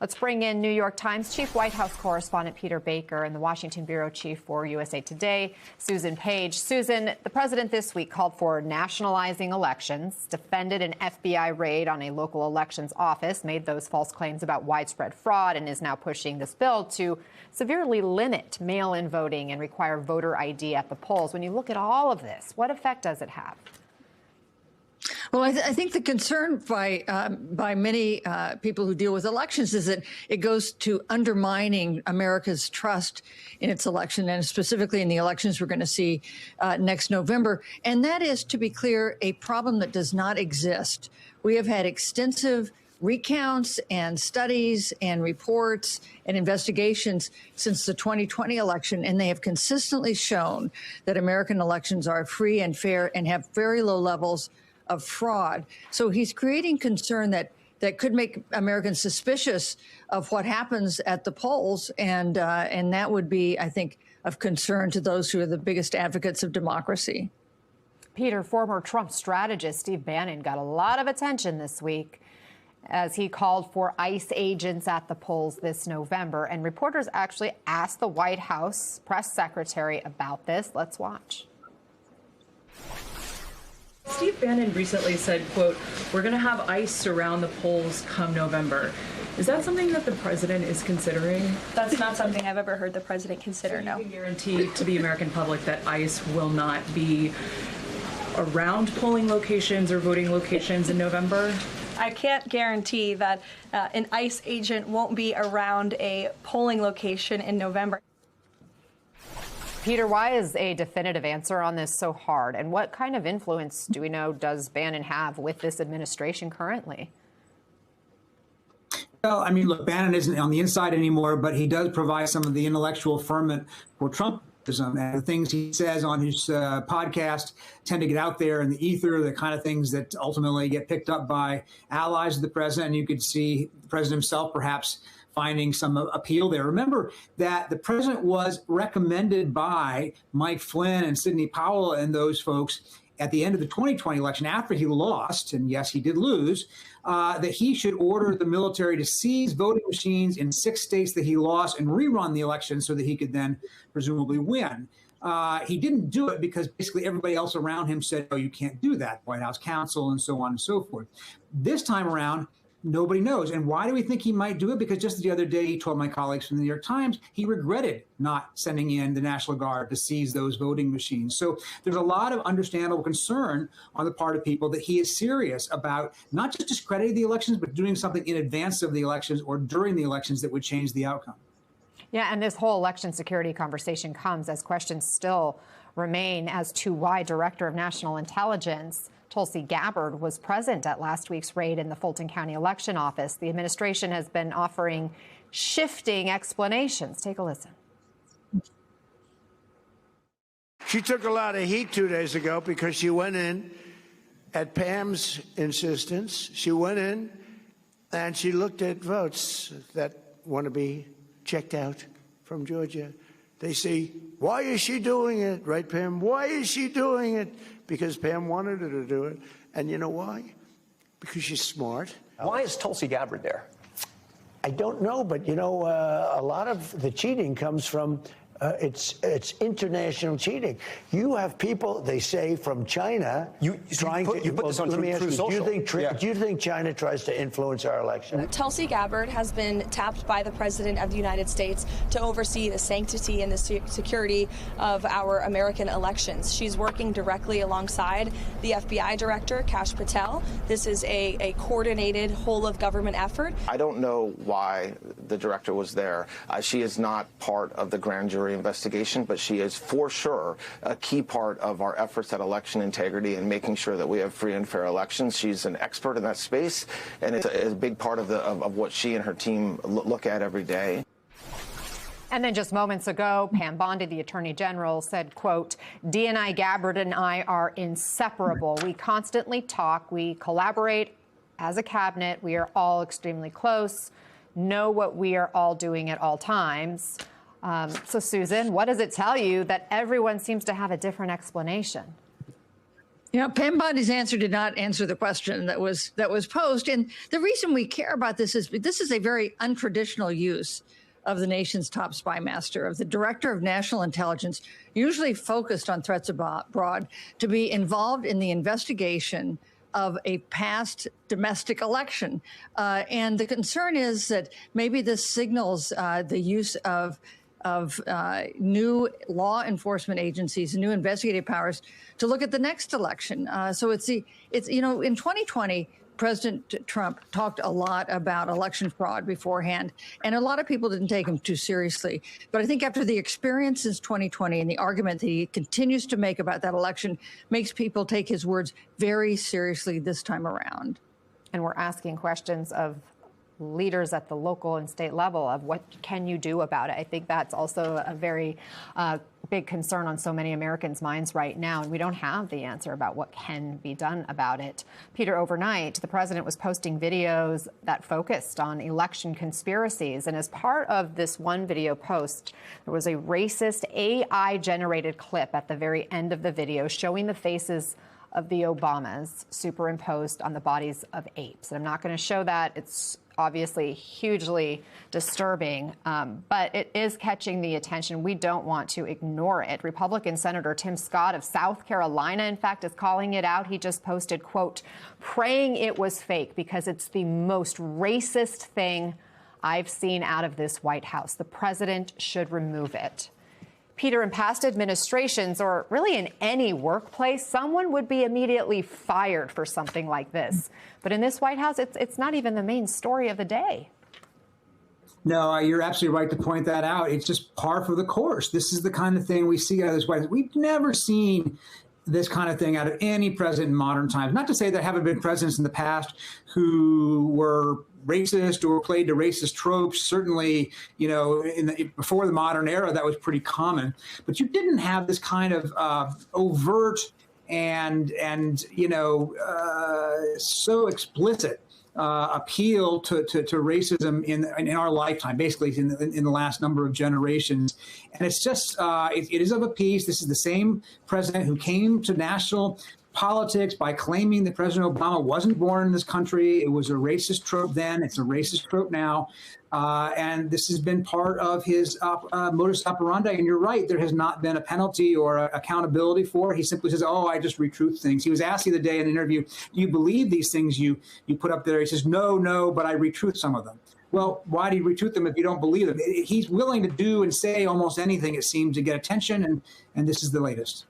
Let's bring in New York Times Chief White House correspondent Peter Baker and the Washington bureau chief for USA Today, Susan Page. Susan, the president this week called for nationalizing elections, defended an FBI raid on a local elections office, made those false claims about widespread fraud, and is now pushing this bill to severely limit mail-in voting and require voter ID at the polls. When you look at all of this, what effect does it have? Well, I think the concern by many people who deal with elections is that it goes to undermining America's trust in its election, and specifically in the elections we're going to see next November. And that is, to be clear, a problem that does not exist. We have had extensive recounts and studies and reports and investigations since the 2020 election, and they have consistently shown that American elections are free and fair and have very low levels of fraud. So he's creating concern that could make Americans suspicious of what happens at the polls, and that would be, I think, of concern to those who are the biggest advocates of democracy. Peter, former Trump strategist Steve Bannon got a lot of attention this week as he called for ICE agents at the polls this November, and reporters actually asked the White House press secretary about this. Let's watch. Steve Bannon recently said, quote, "We're going to have ICE surround the polls come November." Is that something that the president is considering? That's not something I've ever heard the president consider, no. Can you guarantee to the American public that ICE will not be around polling locations or voting locations in November? I can't guarantee that an ICE agent won't be around a polling location in November. Peter, why is a definitive answer on this so hard? And what kind of influence do we know does Bannon have with this administration currently? Well, I mean, look, Bannon isn't on the inside anymore, but he does provide some of the intellectual ferment for Trumpism. And the things he says on his podcast tend to get out there in the ether, the kind of things that ultimately get picked up by allies of the president. And you could see the president himself perhaps finding some appeal there. Remember that the president was recommended by Mike Flynn and Sidney Powell and those folks at the end of the 2020 election, after he lost, and yes, he did lose, that he should order the military to seize voting machines in 6 states that he lost and rerun the election so that he could then presumably win. He didn't do it because basically everybody else around him said, oh, you can't do that, White House counsel and so on and so forth. This time around, nobody knows. And why do we think he might do it? Because just the other day, he told my colleagues from the New York Times he regretted not sending in the National Guard to seize those voting machines. So there's a lot of understandable concern on the part of people that he is serious about not just discrediting the elections, but doing something in advance of the elections or during the elections that would change the outcome. Yeah, and this whole election security conversation comes as questions still remain as to why Director of National Intelligence Tulsi Gabbard was present at last week's raid in the Fulton County Election Office. The administration has been offering shifting explanations. Take a listen. She took a lot of heat 2 days ago because she went in at Pam's insistence. She went in and she looked at votes that want to be checked out from Georgia. They say, why is she doing it? Right, Pam? Why is she doing it? Because Pam wanted her to do it. And you know why? Because she's smart. Why is Tulsi Gabbard there? I don't know, but you know, a lot of the cheating comes from it's international cheating. You have people, they say, from China trying to. You put this on Truth Social. Do you think China tries to influence our election? Tulsi Gabbard has been tapped by the President of the United States to oversee the sanctity and the security of our American elections. She's working directly alongside the FBI Director, Kash Patel. This is a coordinated whole-of-government effort. I don't know why the director was there. She is not part of the grand jury investigation, but she is for sure a key part of our efforts at election integrity and making sure that we have free and fair elections. She's an expert in that space, and it's a big part of what she and her team look at every day. And then just moments ago, Pam Bondi, the Attorney General, said, quote, DNI Gabbard and I are inseparable. We constantly talk. We collaborate as a cabinet. We are all extremely close, know what we are all doing at all times. So, Susan, what does it tell you that everyone seems to have a different explanation? You know, Pam Bondi's answer did not answer the question that was posed. And the reason we care about this is a very untraditional use of the nation's top spy master, of the director of national intelligence, usually focused on threats abroad, to be involved in the investigation of a past domestic election. And the concern is that maybe this signals the use of new law enforcement agencies, new investigative powers to look at the next election. So it's you know, in 2020, President Trump talked a lot about election fraud beforehand, and a lot of people didn't take him too seriously. But I think after the experience since 2020 and the argument that he continues to make about that election makes people take his words very seriously this time around. And we're asking questions of leaders at the local and state level of what can you do about it. I think that's also a very big concern on so many Americans' minds right now, and we don't have the answer about what can be done about it. Peter, overnight, the president was posting videos that focused on election conspiracies, and as part of this one video post, there was a racist AI-generated clip at the very end of the video showing the faces of the Obamas superimposed on the bodies of apes. And I'm not going to show that. It's obviously hugely disturbing, but it is catching the attention. We don't want to ignore it. Republican Senator Tim Scott of South Carolina, in fact, is calling it out. He just posted, quote, praying it was fake because it's the most racist thing I've seen out of this White House. The president should remove it. Peter, in past administrations, or really in any workplace, someone would be immediately fired for something like this. But in this White House, it's not even the main story of the day. No, you're absolutely right to point that out. It's just par for the course. This is the kind of thing we see out of this White House. We've never seen this kind of thing out of any president in modern times. Not to say there haven't been presidents in the past who were racist or played to racist tropes. Certainly, you know, before the modern era, that was pretty common. But you didn't have this kind of overt and you know, so explicit appeal to racism in our lifetime, basically in the last number of generations. And it's just, it is of a piece. This is the same president who came to national politics by claiming that President Obama wasn't born in this country. It was a racist trope then. It's a racist trope now. And this has been part of his modus operandi. And you're right, there has not been a penalty or accountability for it. He simply says, oh, I just retruth things. He was asked the other day in an interview, do you believe these things you put up there? He says, no, but I retruth some of them. Well, why do you retruth them if you don't believe them? He's willing to do and say almost anything, it seems, to get attention. And this is the latest.